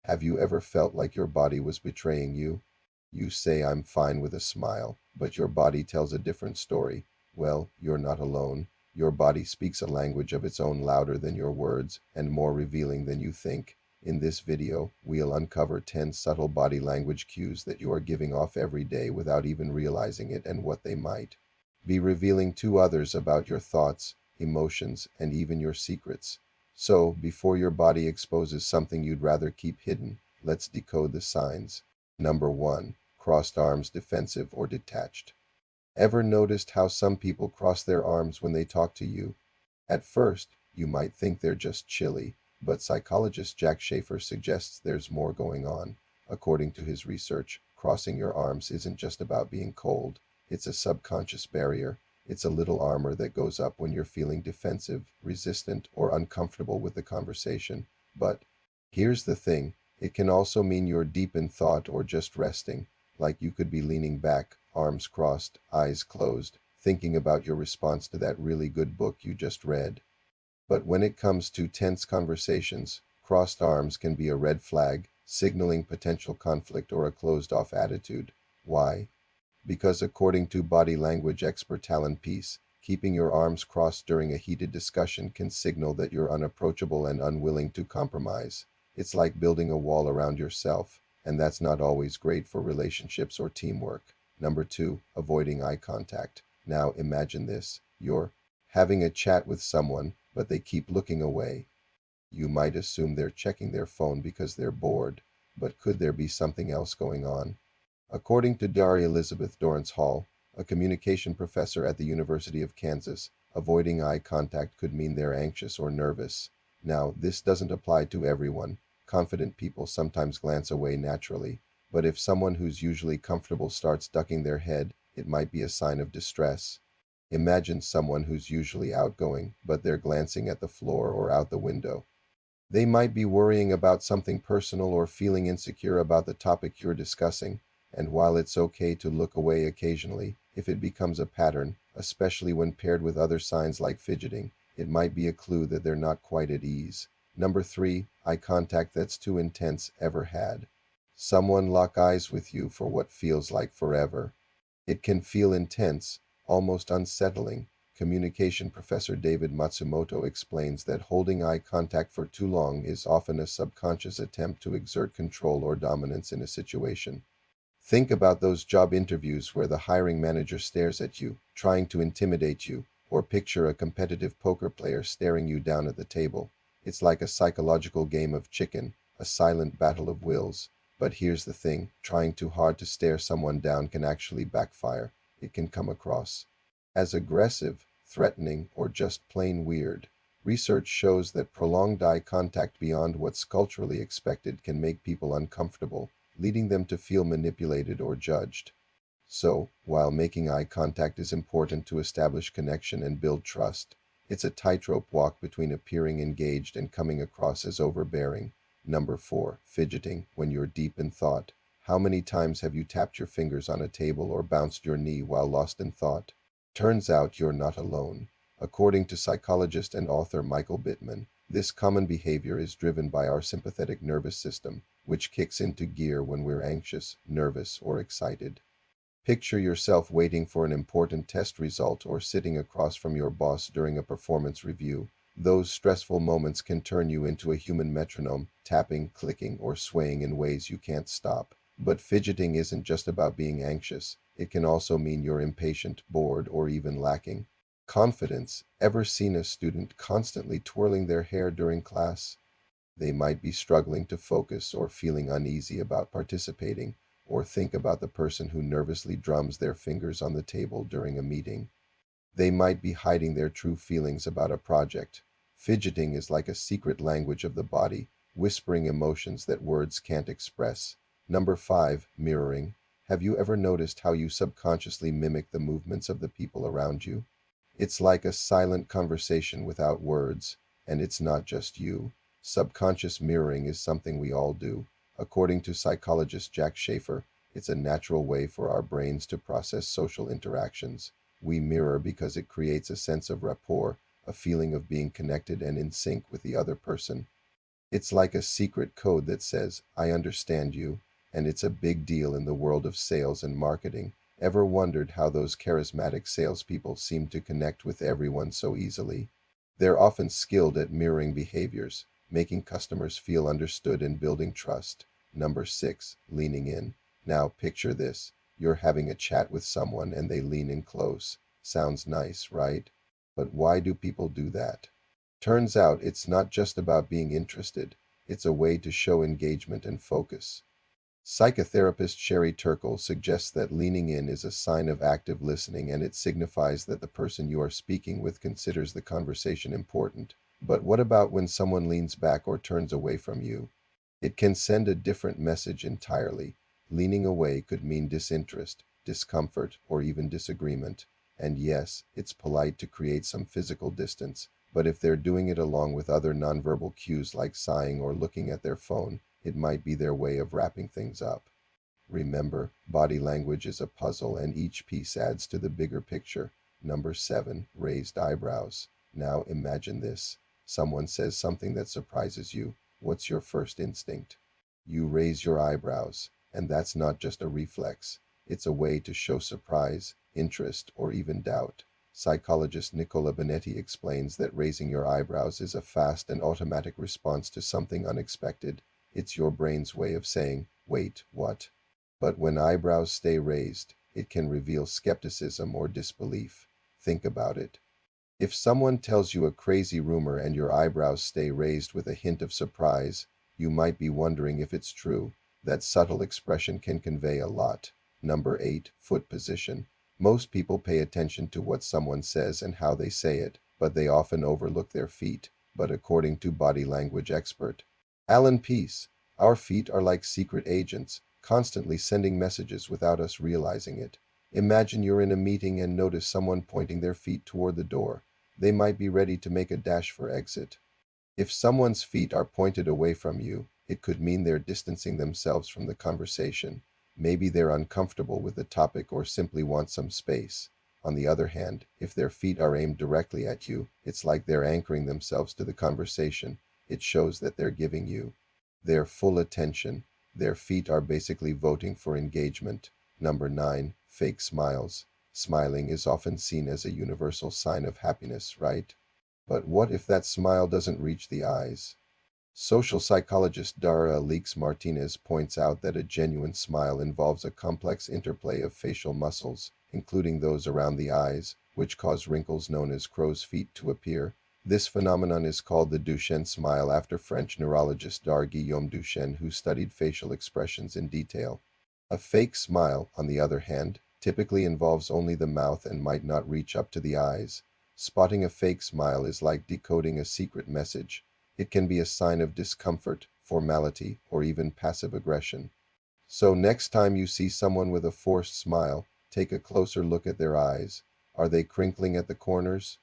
Have you ever felt like your body was betraying you? You say I'm fine with a smile, but your body tells a different story. Well, you're not alone. Your body speaks a language of its own louder than your words and more revealing than you think. In this video, we'll uncover 10 subtle body language cues that you are giving off every day without even realizing it and what they might be revealing to others about your thoughts, emotions, and even your secrets. So, before your body exposes something you'd rather keep hidden, let's decode the signs. Number 1. Crossed arms, defensive or detached. Ever noticed how some people cross their arms when they talk to you? At first, you might think they're just chilly, but psychologist Jack Schafer suggests there's more going on. According to his research, crossing your arms isn't just about being cold, it's a subconscious barrier. It's a little armor that goes up when you're feeling defensive, resistant, or uncomfortable with the conversation. But here's the thing, it can also mean you're deep in thought or just resting, like you could be leaning back, arms crossed, eyes closed, thinking about your response to that really good book you just read. But when it comes to tense conversations, crossed arms can be a red flag, signaling potential conflict or a closed-off attitude. Why? Because according to body language expert Talon Peace, keeping your arms crossed during a heated discussion can signal that you're unapproachable and unwilling to compromise. It's like building a wall around yourself, and that's not always great for relationships or teamwork. Number 2, avoiding eye contact. Now imagine this. You're having a chat with someone, but they keep looking away. You might assume they're checking their phone because they're bored, but could there be something else going on? According to Daria Elizabeth Dorrance Hall, a communication professor at the University of Kansas, avoiding eye contact could mean they're anxious or nervous. Now, this doesn't apply to everyone. Confident people sometimes glance away naturally, but if someone who's usually comfortable starts ducking their head, it might be a sign of distress. Imagine someone who's usually outgoing, but they're glancing at the floor or out the window. They might be worrying about something personal or feeling insecure about the topic you're discussing. And while it's okay to look away occasionally, if it becomes a pattern, especially when paired with other signs like fidgeting, it might be a clue that they're not quite at ease. Number 3, eye contact that's too intense. Ever had someone lock eyes with you for what feels like forever? It can feel intense, almost unsettling. Communication professor David Matsumoto explains that holding eye contact for too long is often a subconscious attempt to exert control or dominance in a situation. Think about those job interviews where the hiring manager stares at you, trying to intimidate you, or picture a competitive poker player staring you down at the table. It's like a psychological game of chicken, a silent battle of wills. But here's the thing, trying too hard to stare someone down can actually backfire. It can come across as aggressive, threatening, or just plain weird. Research shows that prolonged eye contact beyond what's culturally expected can make people uncomfortable, leading them to feel manipulated or judged. So, while making eye contact is important to establish connection and build trust, it's a tightrope walk between appearing engaged and coming across as overbearing. Number 4, fidgeting when you're deep in thought. How many times have you tapped your fingers on a table or bounced your knee while lost in thought? Turns out you're not alone. According to psychologist and author Michael Bittman, this common behavior is driven by our sympathetic nervous system, which kicks into gear when we're anxious, nervous, or excited. Picture yourself waiting for an important test result or sitting across from your boss during a performance review. Those stressful moments can turn you into a human metronome, tapping, clicking, or swaying in ways you can't stop. But fidgeting isn't just about being anxious. It can also mean you're impatient, bored, or even lacking confidence. Ever seen a student constantly twirling their hair during class? They might be struggling to focus or feeling uneasy about participating, or think about the person who nervously drums their fingers on the table during a meeting. They might be hiding their true feelings about a project. Fidgeting is like a secret language of the body, whispering emotions that words can't express. Number 5, mirroring. Have you ever noticed how you subconsciously mimic the movements of the people around you? It's like a silent conversation without words, and it's not just you. Subconscious mirroring is something we all do. According to psychologist Jack Schafer, it's a natural way for our brains to process social interactions. We mirror because it creates a sense of rapport, a feeling of being connected and in sync with the other person. It's like a secret code that says, I understand you, and it's a big deal in the world of sales and marketing. Ever wondered how those charismatic salespeople seem to connect with everyone so easily? They're often skilled at mirroring behaviors, making customers feel understood and building trust. Number 6, leaning in. Now picture this. You're having a chat with someone and they lean in close. Sounds nice, right? But why do people do that? Turns out it's not just about being interested, it's a way to show engagement and focus. Psychotherapist Sherry Turkle suggests that leaning in is a sign of active listening and it signifies that the person you are speaking with considers the conversation important. But what about when someone leans back or turns away from you? It can send a different message entirely. Leaning away could mean disinterest, discomfort, or even disagreement. And yes, it's polite to create some physical distance, but if they're doing it along with other nonverbal cues like sighing or looking at their phone, it might be their way of wrapping things up. Remember, body language is a puzzle and each piece adds to the bigger picture. Number 7, raised eyebrows. Now imagine this. Someone says something that surprises you. What's your first instinct? You raise your eyebrows, and that's not just a reflex. It's a way to show surprise, interest, or even doubt. Psychologist Nicola Benetti explains that raising your eyebrows is a fast and automatic response to something unexpected. It's your brain's way of saying, wait, what? But when eyebrows stay raised, it can reveal skepticism or disbelief. Think about it. If someone tells you a crazy rumor and your eyebrows stay raised with a hint of surprise, you might be wondering if it's true. That subtle expression can convey a lot. Number 8, foot position. Most people pay attention to what someone says and how they say it, but they often overlook their feet. But according to body language expert Alan Peace, our feet are like secret agents, constantly sending messages without us realizing it. Imagine you're in a meeting and notice someone pointing their feet toward the door. They might be ready to make a dash for exit. If someone's feet are pointed away from you, it could mean they're distancing themselves from the conversation. Maybe they're uncomfortable with the topic or simply want some space. On the other hand, if their feet are aimed directly at you, it's like they're anchoring themselves to the conversation. It shows that they're giving you their full attention. Their feet are basically voting for engagement. Number 9, fake smiles. Smiling is often seen as a universal sign of happiness, right? But what if that smile doesn't reach the eyes? Social psychologist Dara Alix Martinez points out that a genuine smile involves a complex interplay of facial muscles, including those around the eyes, which cause wrinkles known as crow's feet to appear. This phenomenon is called the Duchenne smile after French neurologist Guillaume Duchenne, who studied facial expressions in detail. A fake smile, on the other hand, typically involves only the mouth and might not reach up to the eyes. Spotting a fake smile is like decoding a secret message. It can be a sign of discomfort, formality, or even passive aggression. So next time you see someone with a forced smile, take a closer look at their eyes. Are they crinkling at the corners?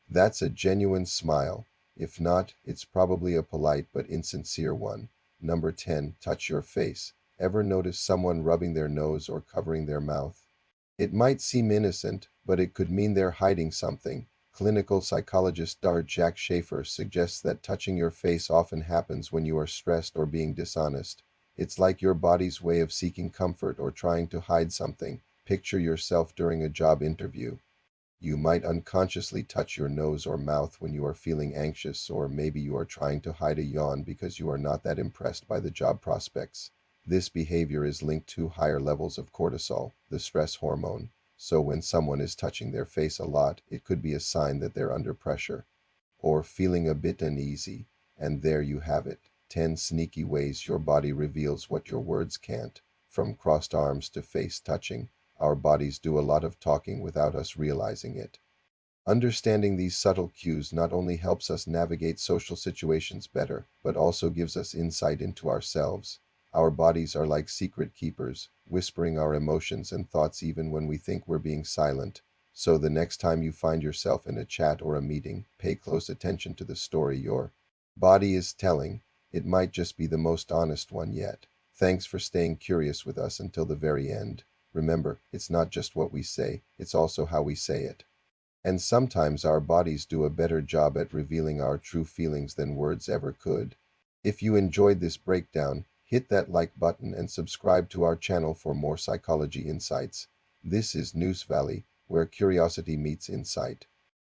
That's a genuine smile. If not, it's probably a polite but insincere one. Number 10, touch your face. Ever notice someone rubbing their nose or covering their mouth? It might seem innocent, but it could mean they're hiding something. Clinical psychologist Dr. Jack Schaefer suggests that touching your face often happens when you are stressed or being dishonest. It's like your body's way of seeking comfort or trying to hide something. Picture yourself during a job interview. You might unconsciously touch your nose or mouth when you are feeling anxious, or maybe you are trying to hide a yawn because you are not that impressed by the job prospects. This behavior is linked to higher levels of cortisol, the stress hormone. So when someone is touching their face a lot, it could be a sign that they're under pressure or feeling a bit uneasy. And there you have it, 10 sneaky ways your body reveals what your words can't. From crossed arms to face touching, our bodies do a lot of talking without us realizing it. Understanding these subtle cues not only helps us navigate social situations better, but also gives us insight into ourselves. Our bodies are like secret keepers, whispering our emotions and thoughts even when we think we're being silent. So the next time you find yourself in a chat or a meeting, pay close attention to the story your body is telling. It might just be the most honest one yet. Thanks for staying curious with us until the very end. Remember, it's not just what we say, it's also how we say it. And sometimes our bodies do a better job at revealing our true feelings than words ever could. If you enjoyed this breakdown, hit that like button and subscribe to our channel for more psychology insights. This is News Valley, where curiosity meets insight.